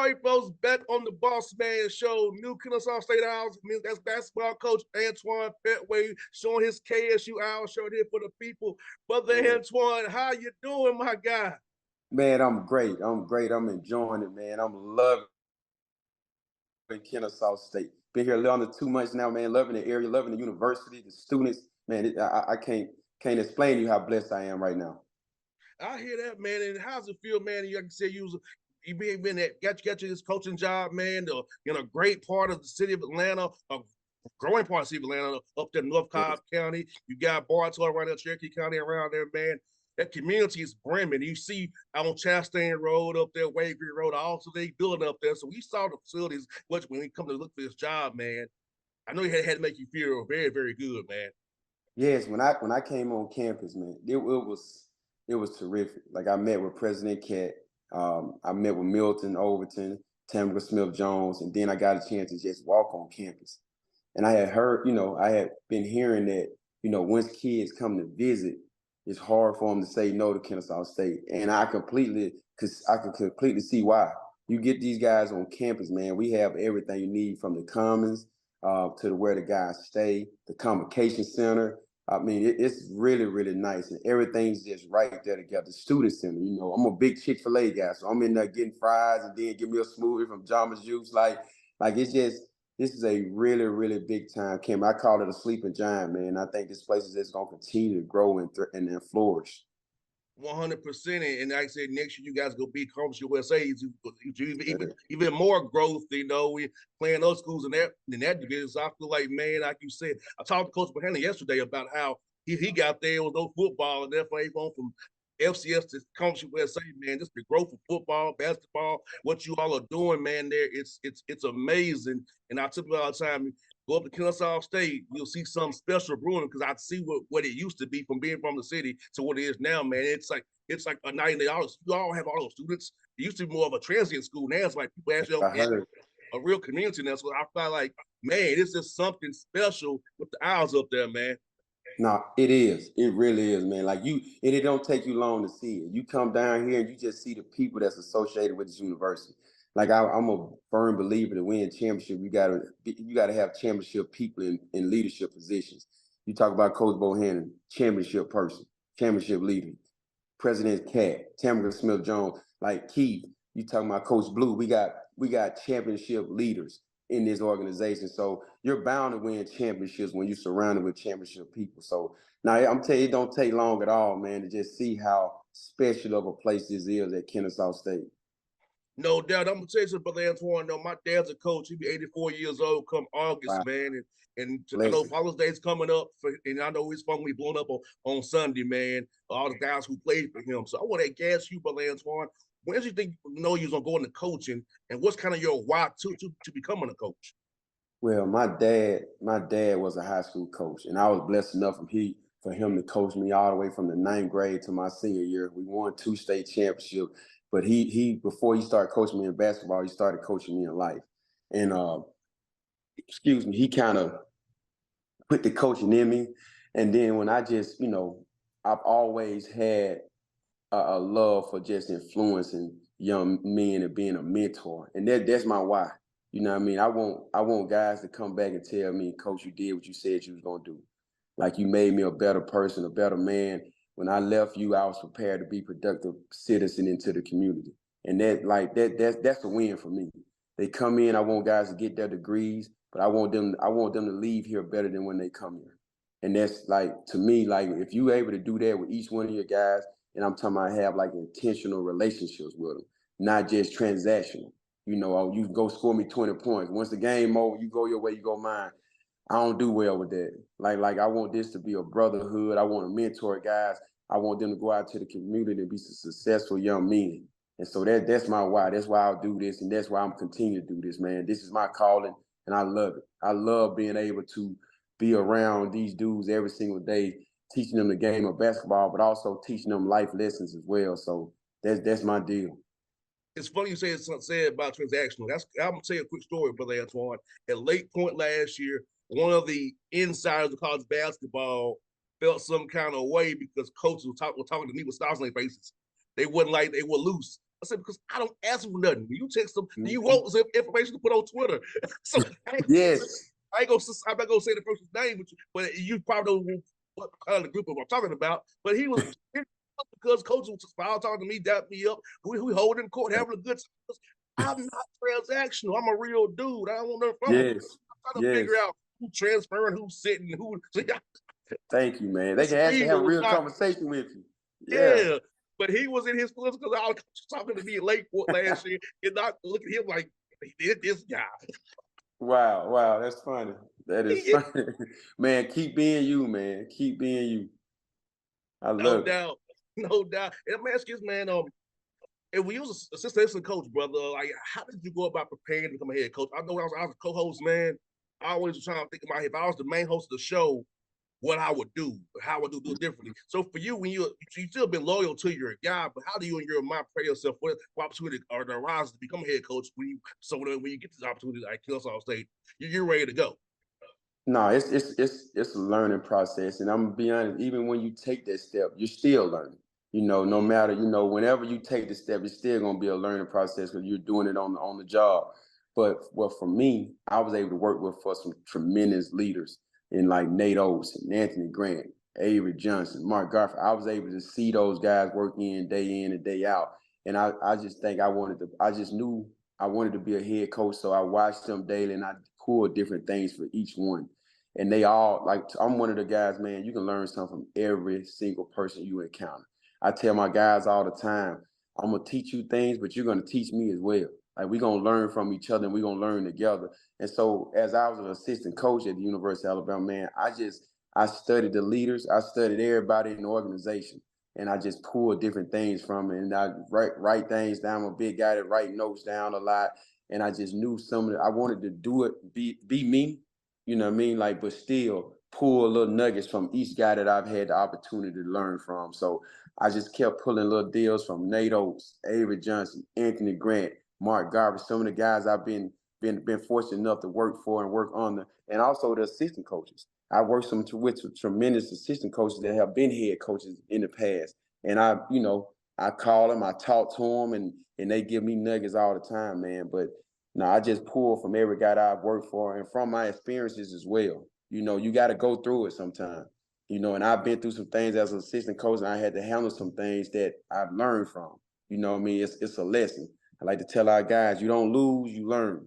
right, folks, back on the Bossman show. New Kennesaw State Owls. That's basketball coach Antoine Pettway showing his KSU Owls shirt here for the people. Brother Antoine, how you doing, my guy? Man, I'm great. I'm great. I'm enjoying it, man. I'm loving Kennesaw State. Been here a little under 2 months now, man. Loving the area, loving the university, the students. Man, I can't explain to you how blessed I am right now. I hear that, man. And how's it feel, man? Like you said, you been at got you this coaching job, man. In a great part of the city of Atlanta, a growing part of the city of Atlanta, up there in North Cobb County. You got Bartow around there, Cherokee County around there, man. That community is brimming. You see on Chastain Road up there, Waygreen Road, also they building up there. So we saw the facilities much when we come to look for this job, man. I know you had to make you feel very, very good, man. Yes, when I came on campus, man, it was terrific. Like I met with President Cat, I met with Milton Overton, Tamara Smith Jones, and then I got a chance to just walk on campus. And I had heard, I had been hearing that, once kids come to visit, it's hard for them to say no to Kennesaw State. And because I could completely see why. You get these guys on campus, man. We have everything you need from the commons to where the guys stay, the convocation center. I mean, it's really, really nice, and everything's just right there together. The student center, I'm a big Chick-fil-A guy, so I'm in there getting fries and then give me a smoothie from Jama's Juice. Like it's just, this is a really, really big time camp. I call it a sleeping giant, man. I think this place is just gonna continue to grow and flourish. 100%. And like I said, next year you guys go be Conference USA. Even more growth. We playing those schools in that division. So I feel like, man, like you said, I talked to Coach Bohannon yesterday about how he got there with no football, and therefore he went from FCS to Conference USA. Man, just the growth of football, basketball, what you all are doing, man. There, it's amazing. And I tell you all the time, go up to Kennesaw State, you'll see something special brewing because I see what it used to be from being from the city to what it is now, man. It's like a night and day. You all have all those students. It used to be more of a transient school. Now it's like people actually have a real community now. So I feel like, man, it's just something special with the Owls up there, man. No, it is. It really is, man. And it don't take you long to see it. You come down here and you just see the people that's associated with this university. Like I'm a firm believer to win championship, you gotta have championship people in leadership positions. You talk about Coach Bohannon, championship person, championship leader. President Cat, Tamara Smith Jones, like Keith. You talking about Coach Blue? We got championship leaders in this organization. So you're bound to win championships when you're surrounded with championship people. So now I'm telling you, it don't take long at all, man, to just see how special of a place this is at Kennesaw State. No doubt. I'm gonna tell you something, Brother Antoine. No, my dad's a coach. He'll be 84 years old come August, Wow. man. And I know Father's Day's coming up, and I know his phone will be blown up on Sunday, man. All the guys who played for him. So I want to ask you, Brother Antoine, when did you think you're gonna go into coaching, and what's kind of your why to becoming a coach? Well, my dad was a high school coach, and I was blessed enough for him to coach me all the way from the ninth grade to my senior year. We won 2 state championships, but he before he started coaching me in basketball, he started coaching me in life. And excuse me, he kind of put the coaching in me. And then when I just, I've always had a love for just influencing young men and being a mentor. And that's my why. You know what I mean? I want guys to come back and tell me, Coach, you did what you said you was gonna do. Like you made me a better person, a better man. When I left you, I was prepared to be productive citizen into the community. And that's a win for me. They come in, I want guys to get their degrees, but I want them to leave here better than when they come here. And that's like, to me, like if you able to do that with each one of your guys, and I'm talking about have like intentional relationships with them, not just transactional. You can go score me 20 points. Once the game over, you go your way, you go mine. I don't do well with that. Like I want this to be a brotherhood. I want to mentor guys. I want them to go out to the community and be successful young men. And so that's my why. That's why I'll do this, and that's why I'm continuing to do this, man. This is my calling, and I love it. I love being able to be around these dudes every single day, teaching them the game of basketball, but also teaching them life lessons as well. So that's my deal. It's funny you say about transactional. I'm gonna tell you a quick story, Brother Antoine. At Lake Point last year, one of the insiders of college basketball felt some kind of way because coaches were talking to me with stars on their faces. They were loose. I said, because I don't ask for nothing. When you text them, you Mhm. want some information to put on Twitter. So Yes. I'm not gonna say the person's name, but you probably know what kind of group I'm talking about. But he was because coach was talking to me, dapped me up. We holding court, having a good time. I'm not transactional. I'm a real dude. I don't want nothing from him. Yes. I'm trying to figure Yes. out who transferring, who's sitting, who. So Thank you, man. They this can actually read have a was real not, conversation with you. Yeah. yeah. But he was in his feelings because I was talking to me late last year and not look at him like this guy. Wow. Wow. That's funny. That is Yeah, funny. Man, keep being you, man. Keep being you. I no love it. doubt, no doubt. And I'm asking this man, and we use assistant coach, brother. Like, how did you go about preparing to become a head coach? I know when I was a co-host, man. I always was trying to think about if I was the main host of the show, what I would do, how I would do it differently. So for you, when you still been loyal to your guy, but how do you in your mind prepare yourself for opportunity or the rise to become a head coach when you get this opportunity like Kennesaw State, you're ready to go. No, it's a learning process, and I'm gonna be honest. Even when you take that step, you're still learning. No matter whenever you take the step, it's still gonna be a learning process because you're doing it on the job. But well, for me, I was able to work with for some tremendous leaders in like Nate Olson, Anthony Grant, Avery Johnson, Mark Garfield. I was able to see those guys work in and day out, and I just think I just knew I wanted to be a head coach, so I watched them daily and I pulled different things for each one. And they all like I'm one of the guys, man, you can learn something from every single person you encounter. I tell my guys all the time, I'm gonna teach you things, but you're gonna teach me as well. Like we're gonna learn from each other and we're gonna learn together. And so as I was an assistant coach at the University of Alabama, man, I studied the leaders, I studied everybody in the organization. And I just pulled different things from it. And I write things down. I'm a big guy that write notes down a lot. And I just knew some of it. I wanted to do it, be me, you know what I mean? Like, but still pull little nuggets from each guy that I've had the opportunity to learn from. So I just kept pulling little deals from Nate Oates, Avery Johnson, Anthony Grant, Mark Garvey, some of the guys I've been fortunate enough to work for and work under, and also the assistant coaches. I worked with some tremendous assistant coaches that have been head coaches in the past. And I call them, I talk to them, and they give me nuggets all the time, man. But no, I just pull from every guy that I've worked for and from my experiences as well. You got to go through it sometimes. And I've been through some things as an assistant coach, and I had to handle some things that I've learned from. You know what I mean? It's a lesson. I like to tell our guys, you don't lose, you learn.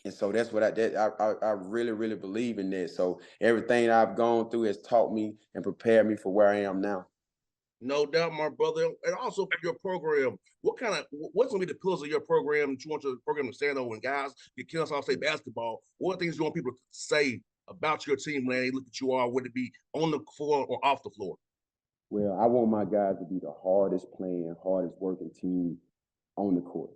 And so that's what I really, really believe in that. So everything I've gone through has taught me and prepared me for where I am now. No doubt, my brother. And also for your program, what's gonna be the pillars of your program that you want your program to stand on when guys get Kennesaw State basketball? What things you want people to say about your team when they look at you all, would it be on the floor or off the floor? Well, I want my guys to be the hardest playing, hardest working team on the court.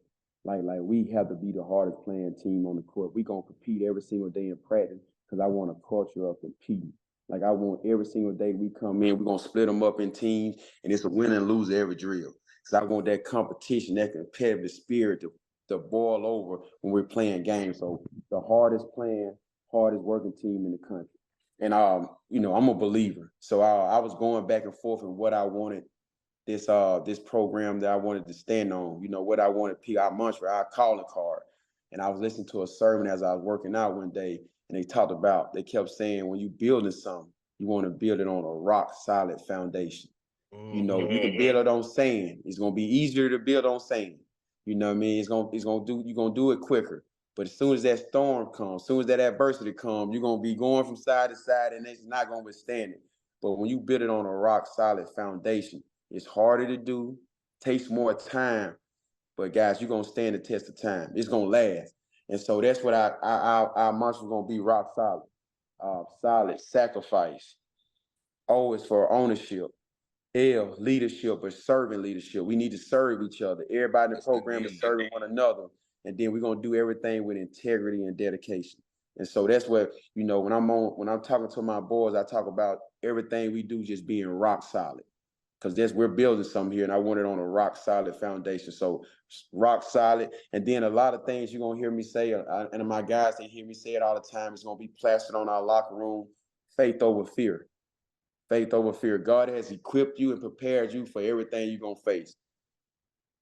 Like we have to be the hardest playing team on the court. We gonna compete every single day in practice because I want a culture of competing. Like I want every single day we come in, we're gonna split them up in teams, and it's a win and lose every drill. Because I want that competition, that competitive spirit to boil over when we're playing games. So the hardest playing, hardest working team in the country. And I'm a believer. So I was going back and forth in what I wanted this program that I wanted to stand on, what I wanted our mantra, our calling card. And I was listening to a sermon as I was working out one day, and they kept saying, when you building something, you want to build it on a rock solid foundation. You can build it on sand. It's gonna be easier to build on sand. You know what I mean? You're gonna do it quicker. But as soon as that storm comes, as soon as that adversity comes, you're gonna be going from side to side and it's not gonna withstand it. But when you build it on a rock solid foundation, it's harder to do, takes more time. But guys, you're gonna stand the test of time. It's gonna last. And so that's what our mantra is gonna be: rock solid. Solid, sacrifice. O is for ownership. L, leadership or serving leadership. We need to serve each other. Everybody in the Yes, program is indeed. serving one another. And then we're gonna do everything with integrity and dedication. And so that's what, when I'm talking to my boys, I talk about everything we do just being rock solid. Because we're building something here, and I want it on a rock solid foundation. So rock solid. And then a lot of things you're gonna hear me say, and my guys, they hear me say it all the time. It's gonna be plastered on our locker room: faith over fear. Faith over fear. God has equipped you and prepared you for everything you're going to face.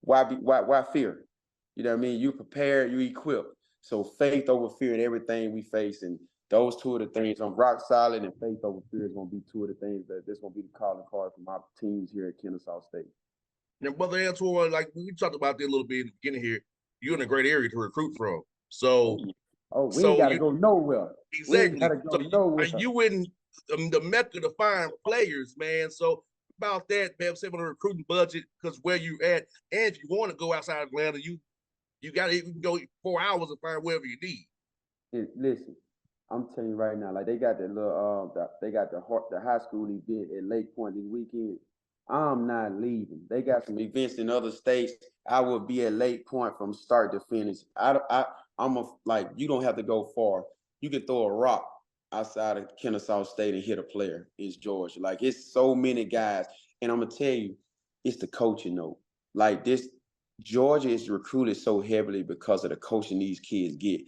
Why fear? You know what I mean? You prepared, you equipped. So faith over fear in everything we face. And those two of the things, I'm rock solid, and faith over fear is going to be two of the things that's going to be the calling card for my teams here at Kennesaw State. Now, Brother Antoine, like we talked about that a little bit in the beginning here, you're in a great area to recruit from. So, We ain't got to you go nowhere. We ain't got exactly. to go So nowhere. you in the mecca to find players, man. So about that, man, say on a recruiting budget, because where you at, and if you want to go outside Atlanta, you got to go 4 hours to find wherever you need. Listen, I'm telling you right now, like they got they got the high school event at Lake Point this weekend. I'm not leaving. They got some events in other states. I will be at Lake Point from start to finish. Like you don't have to go far. You can throw a rock outside of Kennesaw State and hit a player. It's Georgia. Like it's so many guys, and I'm gonna tell you, it's the coaching though. Like this, Georgia is recruited so heavily because of the coaching these kids get.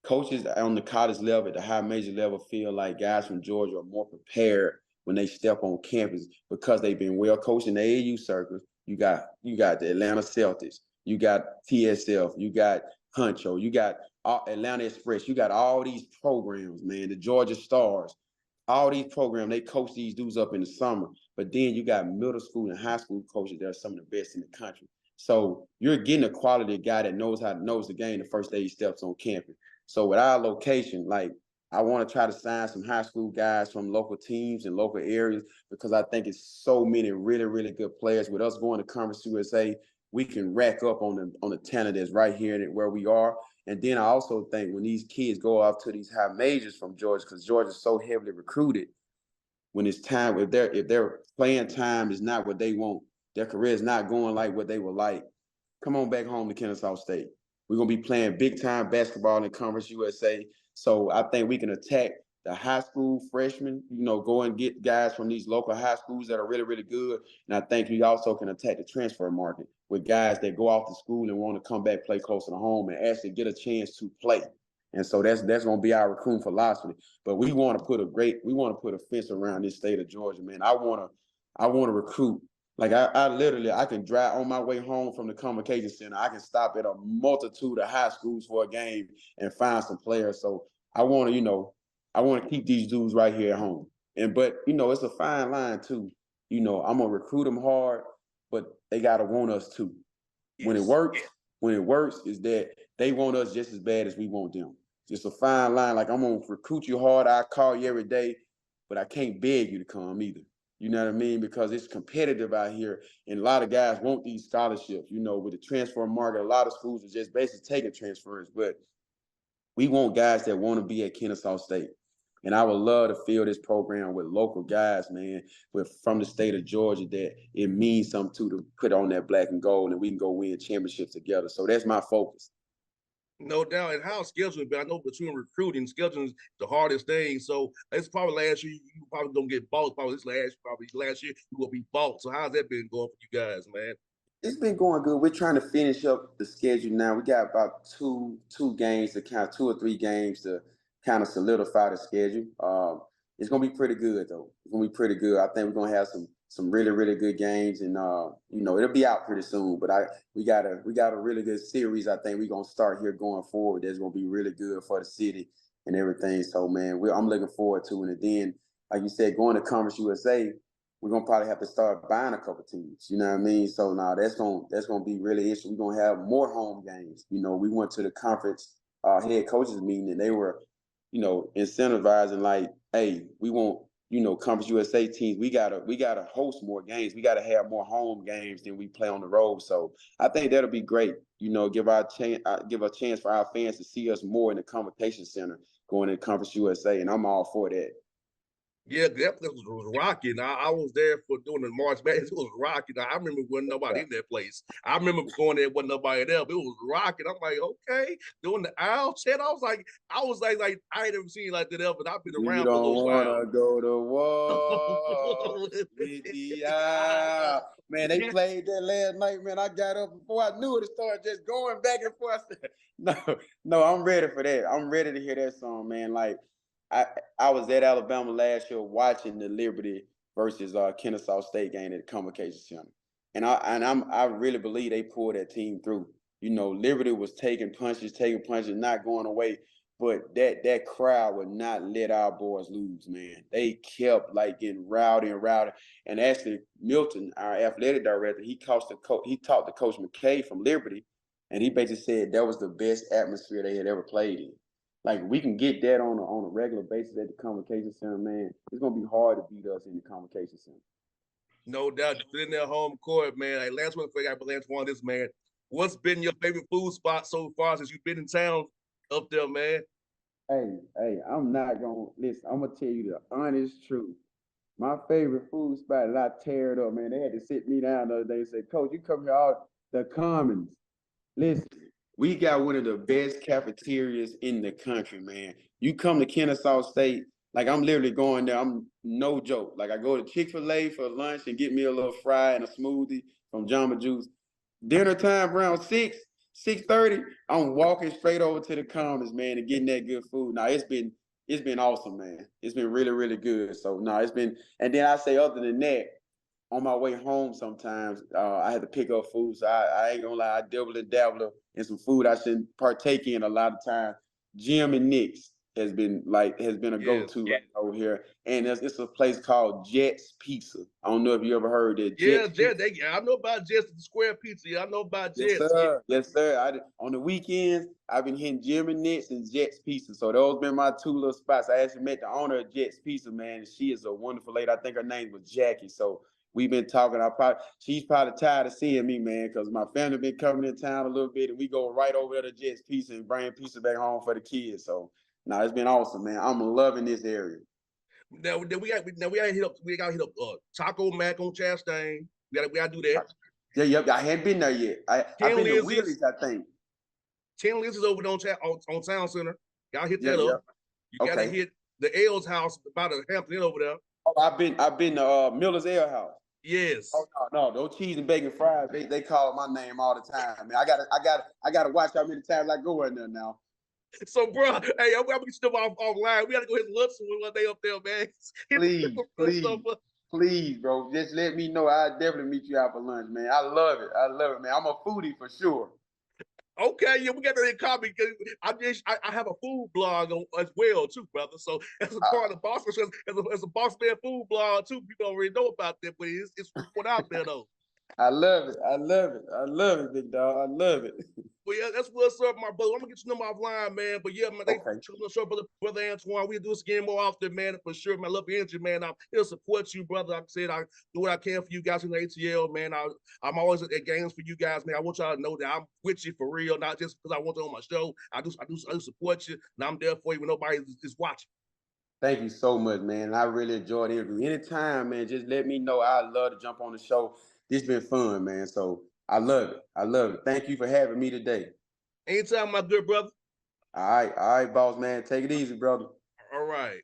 Coaches on the college level, at the high major level, feel like guys from Georgia are more prepared when they step on campus because they've been well coached in the AAU circles. You got the Atlanta Celtics, you got TSF, you got Huncho, you got Atlanta Express, you got all these programs, man. The Georgia Stars, all these programs, they coach these dudes up in the summer. But then you got middle school and high school coaches that are some of the best in the country. So you're getting a quality guy that knows the game the first day he steps on campus. So with our location, like I want to try to sign some high school guys from local teams and local areas because I think it's so many really, really good players. With us going to Conference USA, we can rack up on the talent that's right here where we are. And then I also think when these kids go off to these high majors from Georgia, because Georgia's so heavily recruited, when it's time, if their playing time is not what they want, their career is not going like what they would like, come on back home to Kennesaw State. We're going to be playing big-time basketball in Conference USA. So I think we can attack the high school freshmen, go and get guys from these local high schools that are really, really good. And I think we also can attack the transfer market with guys that go off to school and want to come back, play closer to home, and actually get a chance to play. And so that's going to be our recruiting philosophy. But we want to put a fence around this state of Georgia, man. I want to recruit. Like I can drive on my way home from the Convocation Center. I can stop at a multitude of high schools for a game and find some players. So I want to keep these dudes right here at home. But it's a fine line too. I'm gonna recruit them hard, but they gotta want us too. Yes. When it works, is that they want us just as bad as we want them. Just a fine line. Like I'm gonna recruit you hard. I call you every day, but I can't beg you to come either. You know what I mean? Because it's competitive out here, and a lot of guys want these scholarships. With the transfer market, a lot of schools are just basically taking transfers, but we want guys that want to be at Kennesaw State. And I would love to fill this program with local guys, man, from the state of Georgia that it means something to put on that black and gold, and we can go win championships together. So that's my focus. No doubt. And how scheduling, but I know between recruiting, scheduling is the hardest thing. So it's probably last year you probably don't get bought. Probably last year you will be bought. So how's that been going for you guys, man? It's been going good. We're trying to finish up the schedule now. We got about two games to count, 2 or 3 games to kind of solidify the schedule. It's gonna be pretty good though. It's gonna be pretty good. I think we're gonna have some really, really good games, and it'll be out pretty soon. But we got a really good series. I think we're gonna start here going forward. That's gonna be really good for the city and everything. So man, I'm looking forward to it. And then, like you said, going to Conference USA, we're gonna probably have to start buying a couple teams. You know what I mean? So now that's gonna be really interesting. We're gonna have more home games. We went to the conference head coaches meeting, and they were, incentivizing like, hey, we want, Conference USA teams. We gotta host more games. We gotta have more home games than we play on the road. So I think that'll be great. Give a chance for our fans to see us more in the Convocation Center going to Conference USA, and I'm all for that. Yeah, that place was rocking. I was there for doing the March Madness. It was rocking. I remember when nobody in that place. I remember going there wasn't nobody there, but it was rocking. I'm like, okay, doing the owl chat. I was like I ain't never seen like that ever. I've been You around for a don't little wanna while. go to war with the owl. Man, they played that last night, man. I got up before I knew it. It started just going back and forth. No, I'm ready for that. I'm ready to hear that song, man. Like I was at Alabama last year watching the Liberty versus Kennesaw State game at the Convocation Center. And I really believe they pulled that team through. You know, Liberty was taking punches, not going away. But that crowd would not let our boys lose, man. They kept like getting rowdy and rowdy. And actually, Milton, our athletic director, he talked to Coach McKay from Liberty, and he basically said that was the best atmosphere they had ever played in. Like we can get that on a regular basis at the Convocation Center, man. It's gonna be hard to beat us in the Convocation Center. No doubt, defending their home court, man. Hey, last one for you, but last one, this man. What's been your favorite food spot so far since you've been in town up there, man? Hey, I'm not gonna listen. I'm gonna tell you the honest truth. My favorite food spot, and I tear it up, man. They had to sit me down the other day and say, Coach, you come here all the Commons. Listen, we got one of the best cafeterias in the country, man. You come to Kennesaw State, like I'm literally going there. I'm no joke. Like I go to Chick-fil-A for lunch and get me a little fry and a smoothie from Jamba Juice. Dinner time around 6:30, I'm walking straight over to the Commons, man, and getting that good food. Now it's been awesome, man. It's been really, really good. So no, it's been, and then I say other than that, on my way home sometimes I had to pick up food. So I ain't gonna lie, I dabble and dabble in some food I shouldn't partake in a lot of times. Jim and Nick's has been a go-to right over here. And it's a place called Jet's Pizza. I don't know if you ever heard that. Yeah, Jet's Pizza. Jet. I know about Jet's the square pizza. Yeah, I know about Yes, Jet's. sir. Yes, sir. On the weekends, I've been hitting Jim and Nick's and Jet's Pizza. So those been my two little spots. I actually met the owner of Jet's Pizza, man. And she is a wonderful lady. I think her name was Jackie. So we've been talking. She's probably tired of seeing me, man, because my family been coming in town a little bit, and we go right over there to Jet's Pizza and bring pizza back home for the kids. So now it's been awesome, man. I'm loving this area. Now we got to hit up Taco Mac on Chastain. We gotta do that. Yeah, yep. I hadn't been there yet. I've been to Willie's, I think. 10 Liz is over on Town Center. Y'all hit that Yeah. up. You gotta hit the L's house about a Hampton Inn over there. Oh, I've been to Miller's Ale House. Yes. Oh no, those cheese and bacon fries, they call my name all the time. Man, I gotta watch how many times I go in there now. So, bro, hey, I'm gonna get stuff offline. We gotta go hit lunch one day up there, man. Please, bro. Just let me know. I'll definitely meet you out for lunch, man. I love it, man. I'm a foodie for sure. Okay, yeah, we got that in common because I have a food blog as well too, brother. So as a part of Bossman, as a Bossman food blog too, people don't really know about that, but it's put out there though. I love it, big dog. I love it. Well, yeah, that's what's up, my brother. I'm gonna get your number offline, man. But yeah, man, sure, brother Antoine. We'll do this again more often, man, for sure. Man, I love your energy, man. I'm here to support you, brother. Like I said, I do what I can for you guys in the ATL, man. I'm always at games for you guys, man. I want y'all to know that I'm with you for real, not just because I want you on my show. I do support you, and I'm there for you when nobody is watching. Thank you so much, man. I really enjoyed the interview. Anytime, man, just let me know. I'd love to jump on the show. This been fun, man. So I love it. Thank you for having me today. Anytime, my good brother. All right, boss man. Take it easy, brother. All right.